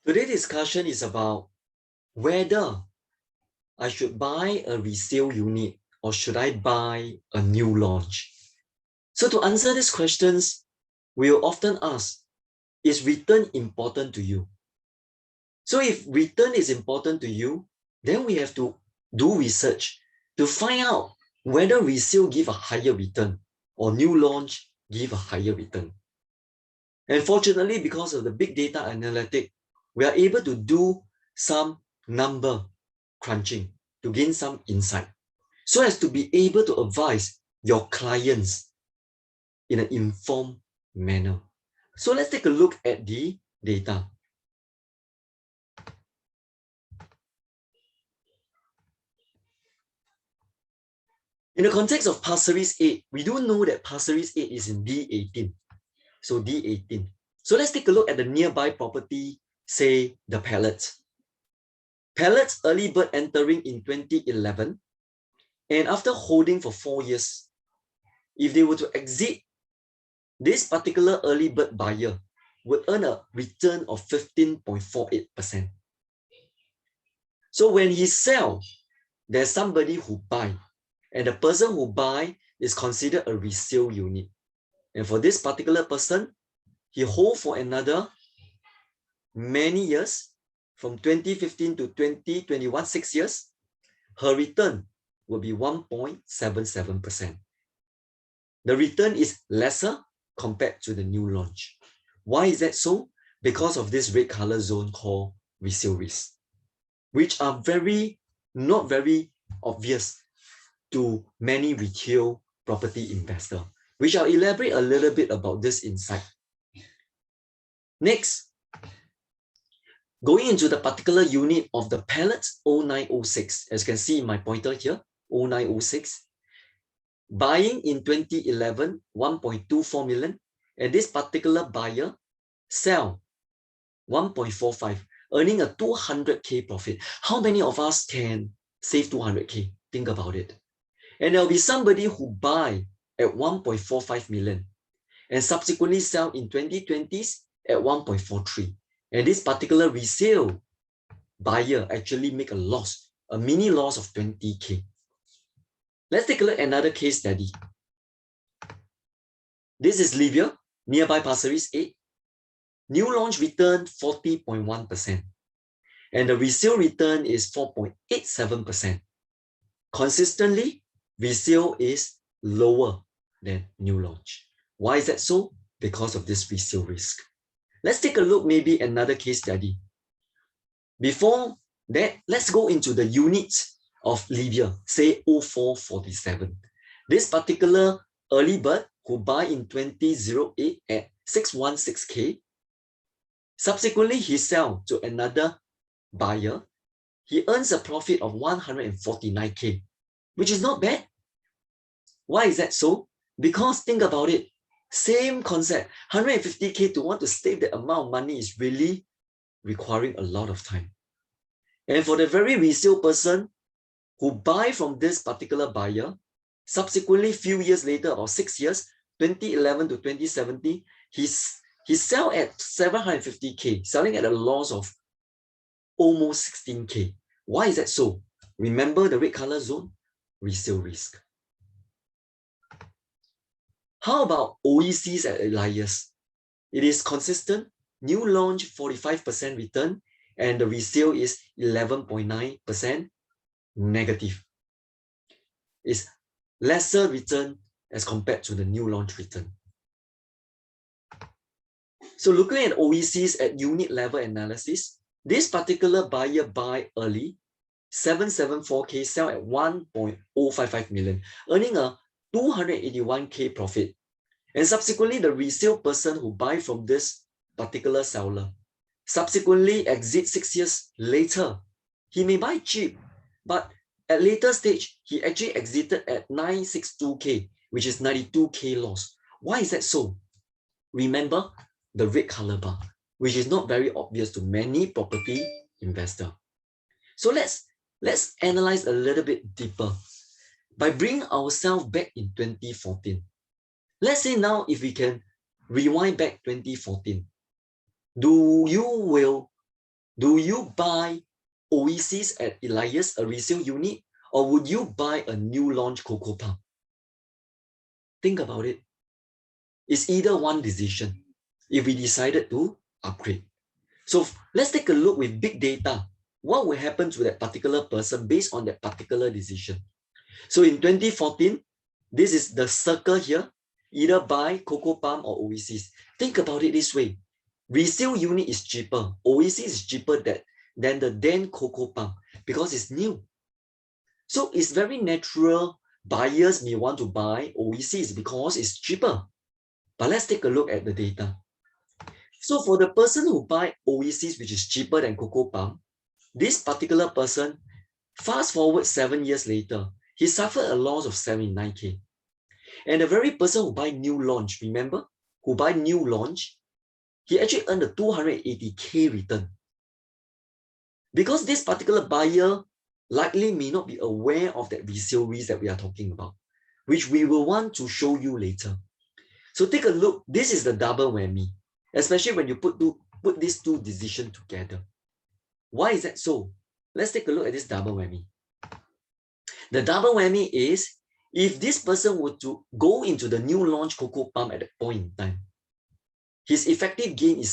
Today's discussion is about whether I should buy a resale unit or should I buy a new launch. So to answer these questions, we will often ask, is return important to you? So if return is important to you, then we have to do research to find out whether resale give a higher return or new launch give a higher return. And fortunately, because of the big data analytic, we are able to do some number crunching to gain some insight so as to be able to advise your clients in an informed manner. So let's take a look at the data. In the context of Pasir Ris 8, we do know that Pasir Ris 8 is in D18. So D18. So let's take a look at the nearby property, say the Pallets. Pallets early bird entering in 2011, and after holding for 4 years, if they were to exit, this particular early bird buyer would earn a return of 15.48%. So when he sells, there's somebody who buy, and the person who buy is considered a resale unit. And for this particular person, he hold for another many years, from 2015 to 2021, 6 years, her return will be 1.77%. The return is lesser compared to the new launch. Why is that so? Because of this red color zone called resale risk, which are not very obvious to many retail property investors, which I'll elaborate a little bit about this insight. Next, going into the particular unit of the Pallets 0906, as you can see in my pointer here, 0906, buying in 2011, 1.24 million, and this particular buyer sell 1.45, earning a 200K profit. How many of us can save 200K? Think about it. And there'll be somebody who buy at 1.45 million and subsequently sell in 2020s at 1.43. And this particular resale buyer actually make a loss, a mini loss of 20K. Let's take a look at another case study. This is Libya, nearby Pasir Ris 8. New launch return 40.1%. And the resale return is 4.87%. Consistently, resale is lower than new launch. Why is that so? Because of this resale risk. Let's take a look maybe another case study. Before that, let's go into the units of Libya, say 0447. This particular early bird who buy in 2008 at 616K, subsequently he sell to another buyer, he earns a profit of 149K, which is not bad. Why is that so? Because think about it, same concept, 150K to want to save that amount of money is really requiring a lot of time. And for the very resale person who buy from this particular buyer, subsequently few years later, about 6 years, 2011 to 2017, he sell at 750K, selling at a loss of almost 16K. Why is that so? Remember the red color zone? Resale risk. How about OECs at Elias? It is consistent, new launch 45% return, and the resale is 11.9% negative. It's lesser return as compared to the new launch return. So looking at OECs at unit level analysis, this particular buyer buy early, 774K, sell at 1.055 million, earning a 281K profit. And subsequently, the resale person who buy from this particular seller subsequently exit 6 years later. He may buy cheap, but at later stage, he actually exited at 962K, which is 92K loss. Why is that so? Remember the red color bar, which is not very obvious to many property investors. So let's analyze a little bit deeper by bringing ourselves back in 2014. Let's say now if we can rewind back 2014, do you will Do you buy Oasis at Elias, a resale unit, or would you buy a new launch cocoa palm? Think about it. It's either one decision if we decided to upgrade. So let's take a look with big data. What will happen to that particular person based on that particular decision? So in 2014, this is the circle here, either buy cocoa palm or Oasis. Think about it this way. Resale unit is cheaper. Oasis is cheaper than the then cocoa palm because it's new. So it's very natural buyers may want to buy Oasis because it's cheaper. But let's take a look at the data. So for the person who buy Oasis, which is cheaper than cocoa palm, this particular person, fast forward 7 years later, he suffered a loss of 79K. And the very person who buy new launch, remember, who buy new launch, he actually earned a 280K return. Because this particular buyer likely may not be aware of that resale risk that we are talking about, which we will want to show you later. So take a look. This is the double whammy, especially when you put these two decisions together. Why is that so? Let's take a look at this double whammy. The double whammy is if this person were to go into the new launch cocoa palm at that point in time, his effective gain is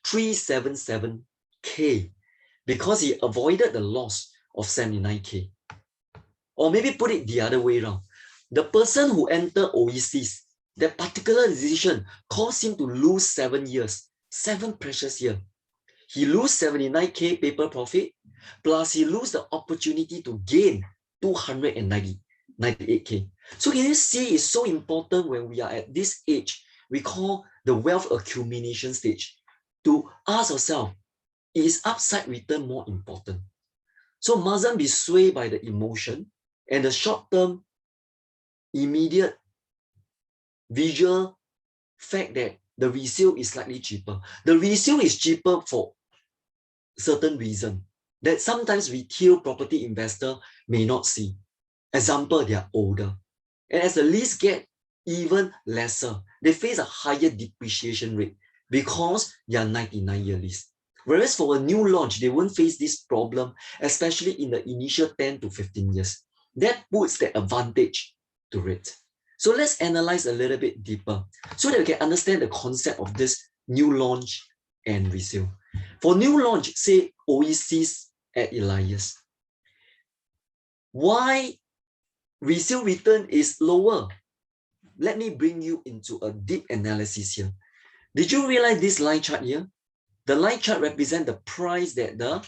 377K because he avoided the loss of 79K. Or maybe put it the other way around. The person who entered Oasis, that particular decision caused him to lose 7 years, 7 precious years. He lose 79K paper profit, plus he lose the opportunity to gain 298K. So can you see it's so important when we are at this age, we call the wealth accumulation stage, to ask ourselves, is upside return more important? So mustn't be swayed by the emotion and the short-term, immediate, visual fact that the resale is slightly cheaper. The resale is cheaper for certain reason that sometimes retail property investor may not see. Example, they are older. And as the lease get even lesser, they face a higher depreciation rate because they are 99-year lease. Whereas for a new launch, they won't face this problem, especially in the initial 10 to 15 years. That puts the advantage to it. So let's analyze a little bit deeper so that we can understand the concept of this new launch and resale. For new launch, say Oasis at Elias. Why resale return is lower? Let me bring you into a deep analysis here. Did you realize this line chart here? The line chart represents the price that the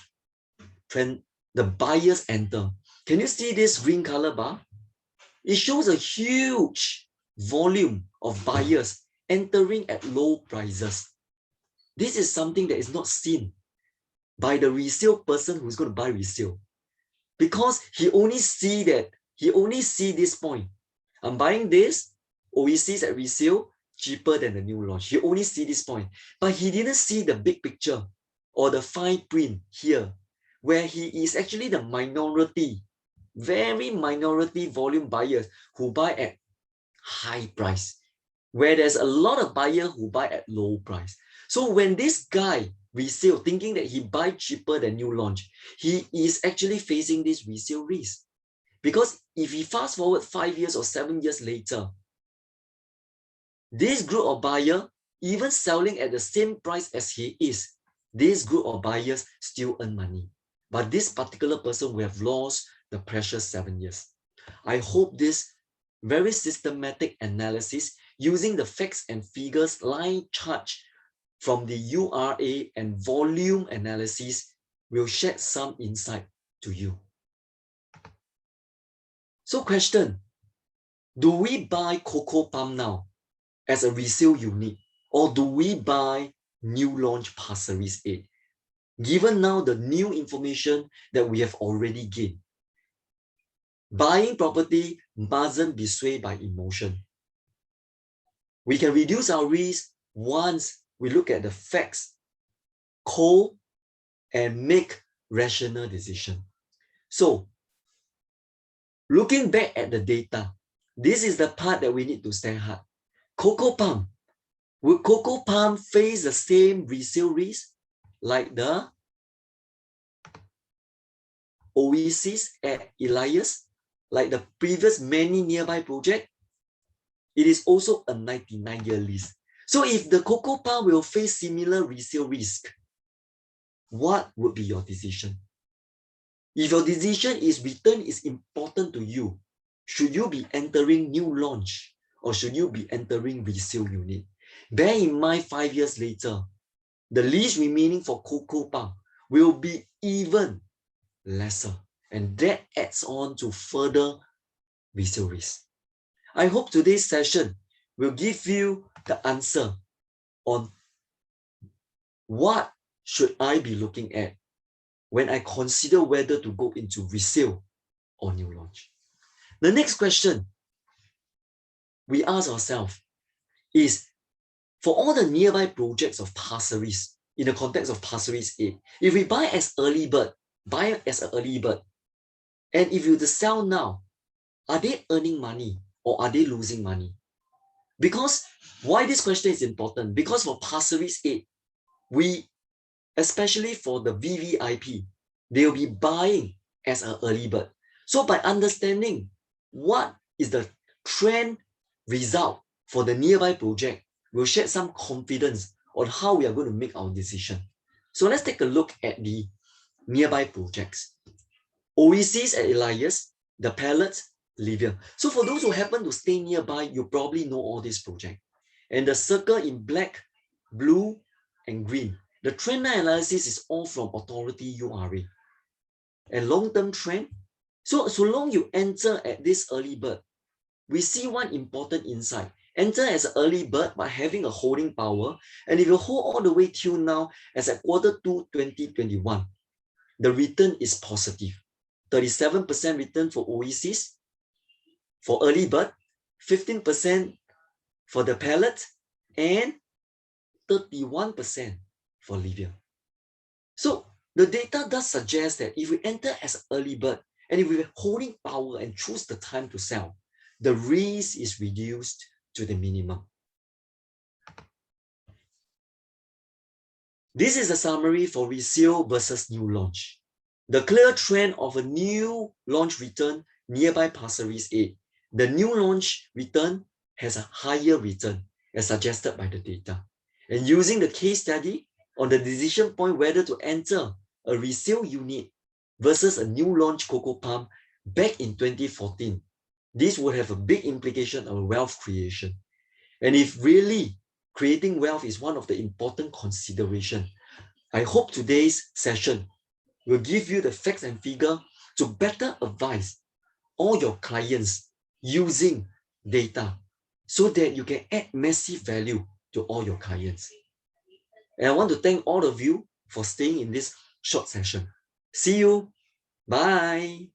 buyers enter. Can you see this green color bar? It shows a huge volume of buyers entering at low prices. This is something that is not seen by the resale person who's going to buy resale, because he only see this point. I'm buying this Oasis at resale cheaper than the new launch. He only see this point, but he didn't see the big picture or the fine print here, where he is actually the minority, very minority volume buyers who buy at high price, where there's a lot of buyers who buy at low price. So when this guy resale, thinking that he buy cheaper than new launch, he is actually facing this resale risk. Because if he fast forward 5 years or 7 years later, this group of buyer, even selling at the same price as he is, this group of buyers still earn money. But this particular person will have lost the precious 7 years. I hope this very systematic analysis using the facts and figures line chart from the URA and volume analysis will shed some insight to you. So question, do we buy cocoa palm now as a resale unit, or do we buy new launch Pasir Ris 8? Given now the new information that we have already gained, buying property mustn't be swayed by emotion. We can reduce our risk once we look at the facts, cold, and make rational decision. So, looking back at the data, this is the part that we need to stand hard. Cocoa palm. Will cocoa palm face the same resale risk like the Oasis at Elias, like the previous many nearby project, it is also a 99-year lease. So if the cocoa palm will face similar resale risk, what would be your decision? If your decision is return is important to you, should you be entering new launch or should you be entering resale unit? Bear in mind 5 years later, the lease remaining for cocoa palm will be even lesser, and that adds on to further resale risk. I hope today's session will give you the answer on what should I be looking at when I consider whether to go into resale or new launch. The next question we ask ourselves is, for all the nearby projects of Pasir Ris, in the context of Pasir Ris 8, if we buy as early bird, buy as an early bird, and if you to sell now, are they earning money or are they losing money? Because why this question is important? Because for Pasir Ris 8, we, especially for the VVIP, they will be buying as an early bird. So by understanding what is the trend result for the nearby project, we'll shed some confidence on how we are going to make our decision. So let's take a look at the nearby projects. Oasis at Elias, the Pallets, Livia. So for those who happen to stay nearby, you probably know all these projects. And the circle in black, blue, and green, the trend line analysis is all from Authority URA. And long-term trend, so long you enter at this early bird, we see one important insight. Enter as an early bird by having a holding power. And if you hold all the way till now as at Q2 2021, the return is positive. 37% return for Oasis, for early bird, 15% for the pallet, and 31% for Livia. So the data does suggest that if we enter as an early bird and if we have holding power and choose the time to sell, the risk is reduced to the minimum. This is a summary for resale versus new launch. The clear trend of a new launch return nearby Pasir Ris 8. The new launch return has a higher return as suggested by the data. And using the case study on the decision point whether to enter a resale unit versus a new launch cocoa palm back in 2014, this would have a big implication on wealth creation. And if really creating wealth is one of the important considerations, I hope today's session will give you the facts and figure to better advise all your clients using data so that you can add massive value to all your clients. And I want to thank all of you for staying in this short session. See you. Bye.